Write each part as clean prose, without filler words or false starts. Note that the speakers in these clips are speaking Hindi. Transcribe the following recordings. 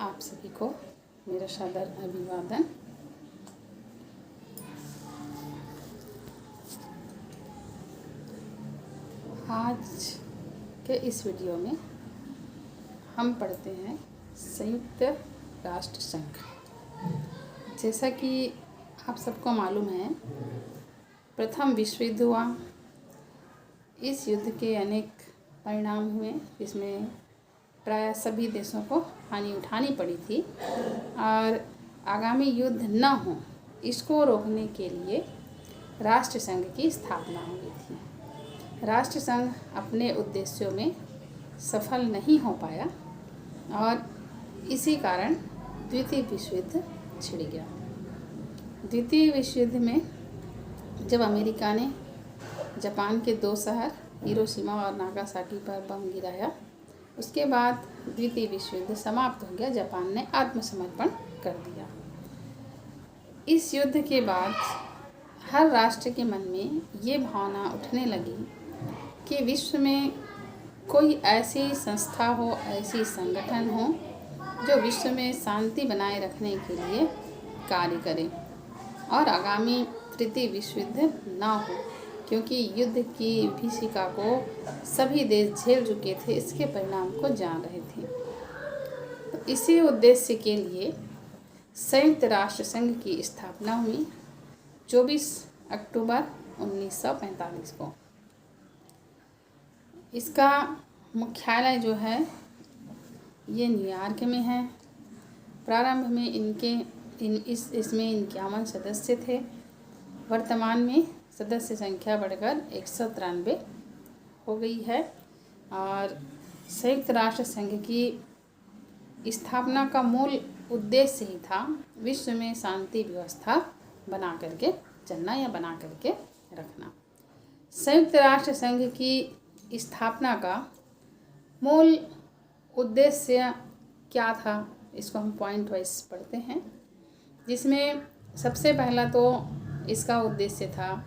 आप सभी को मेरा सादर अभिवादन। आज के इस वीडियो में हम पढ़ते हैं संयुक्त राष्ट्र संघ। जैसा कि आप सबको मालूम है, प्रथम विश्व युद्ध हुआ। इस युद्ध के अनेक परिणाम हुए, इसमें प्राय सभी देशों को हानि उठानी पड़ी थी और आगामी युद्ध न हो इसको रोकने के लिए राष्ट्र संघ की स्थापना हुई थी। राष्ट्र संघ अपने उद्देश्यों में सफल नहीं हो पाया और इसी कारण द्वितीय विश्व युद्ध छिड़ गया। द्वितीय विश्व युद्ध में जब अमेरिका ने जापान के 2 शहर हिरोशिमा और नागासाकी पर बम गिराया, उसके बाद द्वितीय विश्व युद्ध समाप्त हो गया। जापान ने आत्मसमर्पण कर दिया। इस युद्ध के बाद हर राष्ट्र के मन में ये भावना उठने लगी कि विश्व में कोई ऐसी संस्था हो, ऐसी संगठन हो जो विश्व में शांति बनाए रखने के लिए कार्य करे और आगामी तृतीय विश्व युद्ध ना हो, क्योंकि युद्ध की विभीषिका को सभी देश झेल चुके थे, इसके परिणाम को जान रहे थे। तो इसी उद्देश्य के लिए संयुक्त राष्ट्र संघ की स्थापना हुई 24 अक्टूबर 1945 को। इसका मुख्यालय जो है ये न्यूयॉर्क में है। प्रारंभ में इसमें 51 सदस्य थे। वर्तमान में सदस्य संख्या बढ़कर 193 हो गई है और संयुक्त राष्ट्र संघ की स्थापना का मूल उद्देश्य ही था विश्व में शांति व्यवस्था बना करके चलना या बना करके रखना। संयुक्त राष्ट्र संघ की स्थापना का मूल उद्देश्य क्या था, इसको हम पॉइंट वाइज पढ़ते हैं। जिसमें सबसे पहला तो इसका उद्देश्य था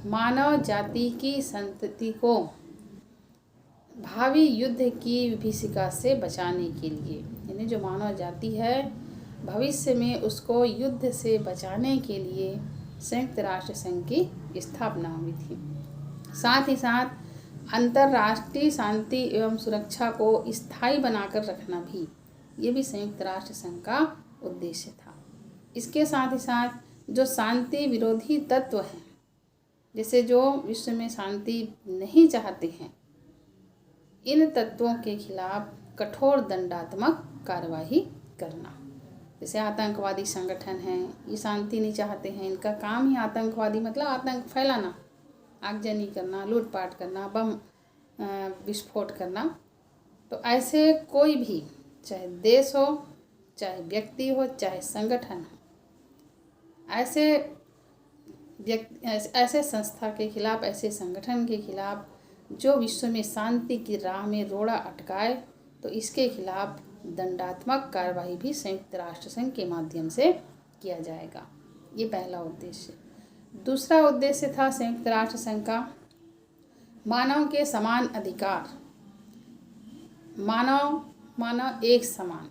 मानव जाति की संतति को भावी युद्ध की विभीषिका से बचाने के लिए, यानी जो मानव जाति है भविष्य में उसको युद्ध से बचाने के लिए संयुक्त राष्ट्र संघ की स्थापना हुई थी। साथ ही साथ अंतर्राष्ट्रीय शांति एवं सुरक्षा को स्थायी बनाकर रखना भी, ये भी संयुक्त राष्ट्र संघ का उद्देश्य था। इसके साथ ही साथ जो शांति विरोधी तत्व हैं, जैसे जो विश्व में शांति नहीं चाहते हैं, इन तत्वों के खिलाफ कठोर दंडात्मक कार्रवाई करना। जैसे आतंकवादी संगठन हैं, ये शांति नहीं चाहते हैं, इनका काम ही आतंकवादी मतलब आतंक फैलाना, आगजनी करना, लूटपाट करना, बम विस्फोट करना। तो ऐसे कोई भी, चाहे देश हो, चाहे व्यक्ति हो, चाहे संगठन हो, ऐसे संस्था के खिलाफ, ऐसे संगठन के खिलाफ जो विश्व में शांति की राह में रोड़ा अटकाए, तो इसके खिलाफ दंडात्मक कार्रवाई भी संयुक्त राष्ट्र संघ के माध्यम से किया जाएगा। ये पहला उद्देश्य। दूसरा उद्देश्य था संयुक्त राष्ट्र संघ का मानव के समान अधिकार। मानव एक समान,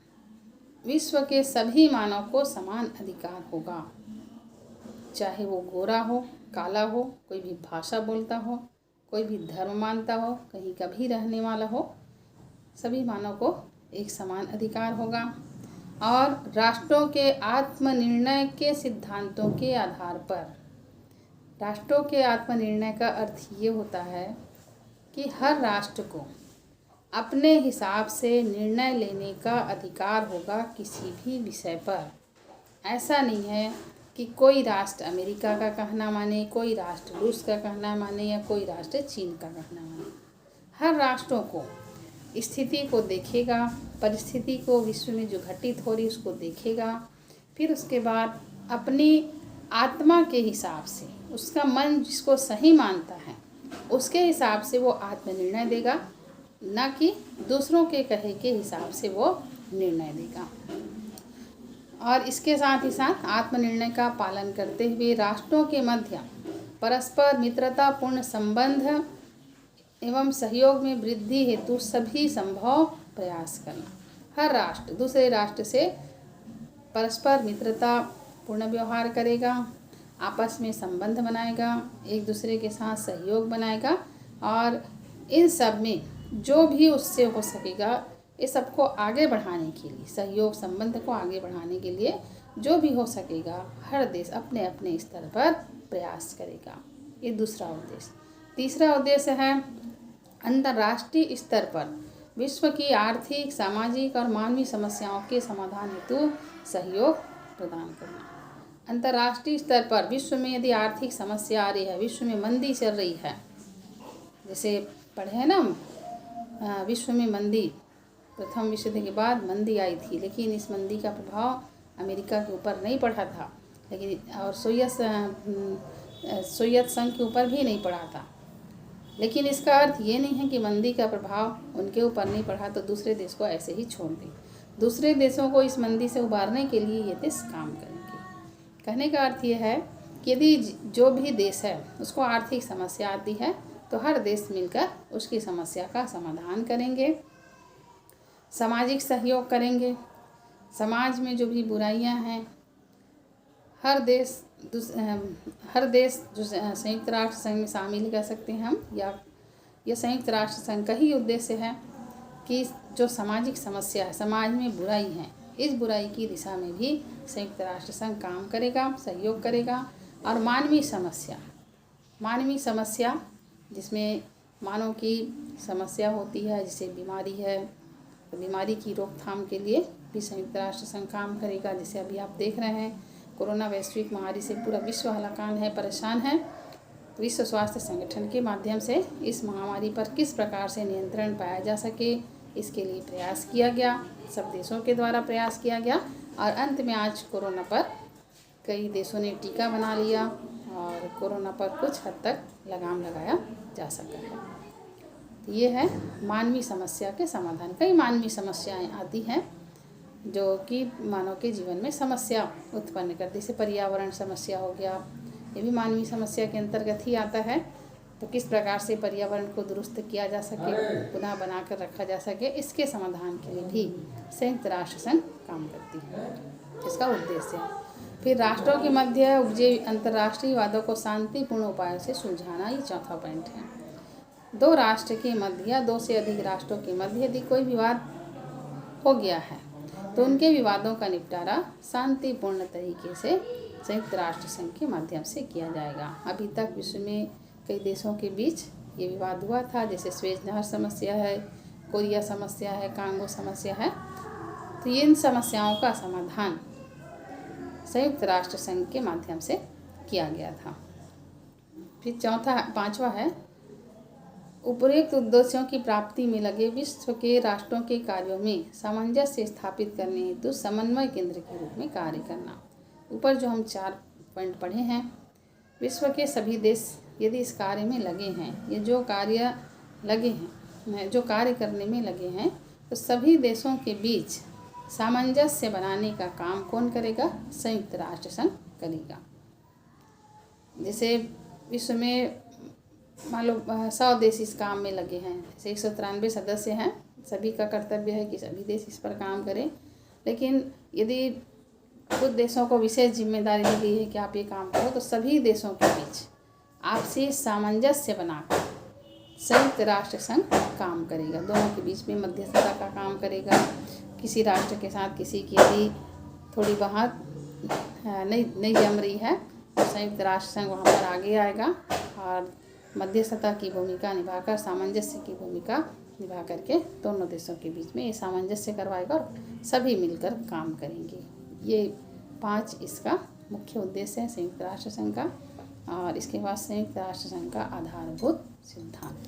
विश्व के सभी मानव को समान अधिकार होगा, चाहे वो गोरा हो, काला हो, कोई भी भाषा बोलता हो, कोई भी धर्म मानता हो, कहीं का भी रहने वाला हो, सभी मानव को एक समान अधिकार होगा। और राष्ट्रों के आत्मनिर्णय के सिद्धांतों के आधार पर, राष्ट्रों के आत्मनिर्णय का अर्थ ये होता है कि हर राष्ट्र को अपने हिसाब से निर्णय लेने का अधिकार होगा किसी भी विषय पर। ऐसा नहीं है कि कोई राष्ट्र अमेरिका का कहना माने, कोई राष्ट्र रूस का कहना माने या कोई राष्ट्र चीन का कहना माने। हर राष्ट्रों को स्थिति को देखेगा, परिस्थिति को विश्व में जो घटित हो रही उसको देखेगा, फिर उसके बाद अपनी आत्मा के हिसाब से, उसका मन जिसको सही मानता है उसके हिसाब से वो आत्मनिर्णय देगा, न कि दूसरों के कहे के हिसाब से वो निर्णय देगा। और इसके साथ ही साथ आत्मनिर्णय का पालन करते हुए राष्ट्रों के मध्य परस्पर मित्रतापूर्ण संबंध एवं सहयोग में वृद्धि हेतु सभी संभव प्रयास करना। हर राष्ट्र दूसरे राष्ट्र से परस्पर मित्रता पूर्ण व्यवहार करेगा, आपस में संबंध बनाएगा, एक दूसरे के साथ सहयोग बनाएगा और इन सब में जो भी उससे हो सकेगा इस सबको आगे बढ़ाने के लिए, सहयोग संबंध को आगे बढ़ाने के लिए जो भी हो सकेगा हर देश अपने अपने स्तर पर प्रयास करेगा। ये दूसरा उद्देश्य। तीसरा उद्देश्य है अंतर्राष्ट्रीय स्तर पर विश्व की आर्थिक, सामाजिक और मानवीय समस्याओं के समाधान हेतु सहयोग प्रदान करना। अंतर्राष्ट्रीय स्तर पर विश्व में यदि आर्थिक समस्या आ रही है, विश्व में मंदी चल रही है, जैसे पढ़े हैं ना विश्व में मंदी, प्रथम विश्व युद्ध के बाद मंदी आई थी, लेकिन इस मंदी का प्रभाव अमेरिका के ऊपर नहीं पड़ा था, लेकिन और सोवियत संघ के ऊपर भी नहीं पड़ा था। लेकिन इसका अर्थ ये नहीं है कि मंदी का प्रभाव उनके ऊपर नहीं पड़ा तो दूसरे देश को ऐसे ही छोड़ दें। दूसरे देशों को इस मंदी से उबारने के लिए ये देश काम करेंगे। कहने का अर्थ ये है कि यदि जो भी देश है उसको आर्थिक समस्या आती है तो हर देश मिलकर उसकी समस्या का समाधान करेंगे, सामाजिक सहयोग करेंगे। समाज में जो भी बुराइयां हैं हर देश जो संयुक्त राष्ट्र संघ में शामिल कर सकते हैं हम, या यह संयुक्त राष्ट्र संघ का ही उद्देश्य है कि जो सामाजिक समस्या है, समाज में बुराई है, इस बुराई की दिशा में भी संयुक्त राष्ट्र संघ काम करेगा, सहयोग करेगा। और मानवीय समस्या जिसमें मानव की समस्या होती है, जैसे बीमारी है, तो बीमारी की रोकथाम के लिए भी संयुक्त राष्ट्र संघ काम करेगा। जैसे अभी आप देख रहे हैं कोरोना वैश्विक महामारी से पूरा विश्व हलाकान है, परेशान है। विश्व स्वास्थ्य संगठन के माध्यम से इस महामारी पर किस प्रकार से नियंत्रण पाया जा सके, इसके लिए प्रयास किया गया, सब देशों के द्वारा प्रयास किया गया। और अंत में आज कोरोना पर कई देशों ने टीका बना लिया और कोरोना पर कुछ हद तक लगाम लगाया जा सका है। तो ये है मानवीय समस्या के समाधान। कई मानवीय समस्याएं आती हैं जो कि मानव के जीवन में समस्या उत्पन्न करती, जैसे पर्यावरण समस्या हो गया, ये भी मानवीय समस्या के अंतर्गत ही आता है। तो किस प्रकार से पर्यावरण को दुरुस्त किया जा सके, पुनः बनाकर रखा जा सके, इसके समाधान के लिए भी संयुक्त राष्ट्र संघ काम करती है, इसका उद्देश्य है। फिर राष्ट्रों के मध्य उपजे अंतर्राष्ट्रीय विवादों को शांतिपूर्ण उपायों से सुलझाना, ये चौथा पॉइंट है। दो राष्ट्र के मध्य या दो से अधिक राष्ट्रों के मध्य यदि कोई विवाद हो गया है तो उनके विवादों का निपटारा शांतिपूर्ण तरीके से संयुक्त राष्ट्र संघ के माध्यम से किया जाएगा। अभी तक विश्व में कई देशों के बीच ये विवाद हुआ था, जैसे स्वेज नहर समस्या है, कोरिया समस्या है, कांगो समस्या है। तो इन समस्याओं का समाधान संयुक्त राष्ट्र संघ के माध्यम से किया गया था। फिर पांचवा है उपरोक्त उद्देश्यों की प्राप्ति में लगे विश्व के राष्ट्रों के कार्यों में सामंजस्य स्थापित करने हेतु समन्वय केंद्र के रूप में कार्य करना। ऊपर जो हम 4 पॉइंट पढ़े हैं, विश्व के सभी देश यदि इस कार्य में लगे हैं, ये जो कार्य करने में लगे हैं, तो सभी देशों के बीच सामंजस्य बनाने का काम कौन करेगा? संयुक्त राष्ट्र संघ करेगा। जैसे विश्व में मान लो 100 देश इस काम में लगे हैं, जैसे 193 सदस्य हैं, सभी का कर्तव्य है कि सभी देश इस पर काम करें। लेकिन यदि कुछ देशों को विशेष जिम्मेदारी दी गई है कि आप ये काम करो, तो सभी देशों के बीच आपसी सामंजस्य बनाकर संयुक्त राष्ट्र संघ काम करेगा, दोनों के बीच में मध्यस्थता का काम करेगा। किसी राष्ट्र के साथ किसी की यदि थोड़ी बात नहीं जम रही है तो संयुक्त राष्ट्र संघ वहाँ पर आगे आएगा और मध्यस्थता की भूमिका निभाकर, सामंजस्य की भूमिका निभा करके दोनों देशों के बीच में ये सामंजस्य करवाएगा और सभी मिलकर काम करेंगे। ये 5 इसका मुख्य उद्देश्य है संयुक्त राष्ट्र संघ का। और इसके बाद संयुक्त राष्ट्र संघ का आधारभूत सिद्धांत।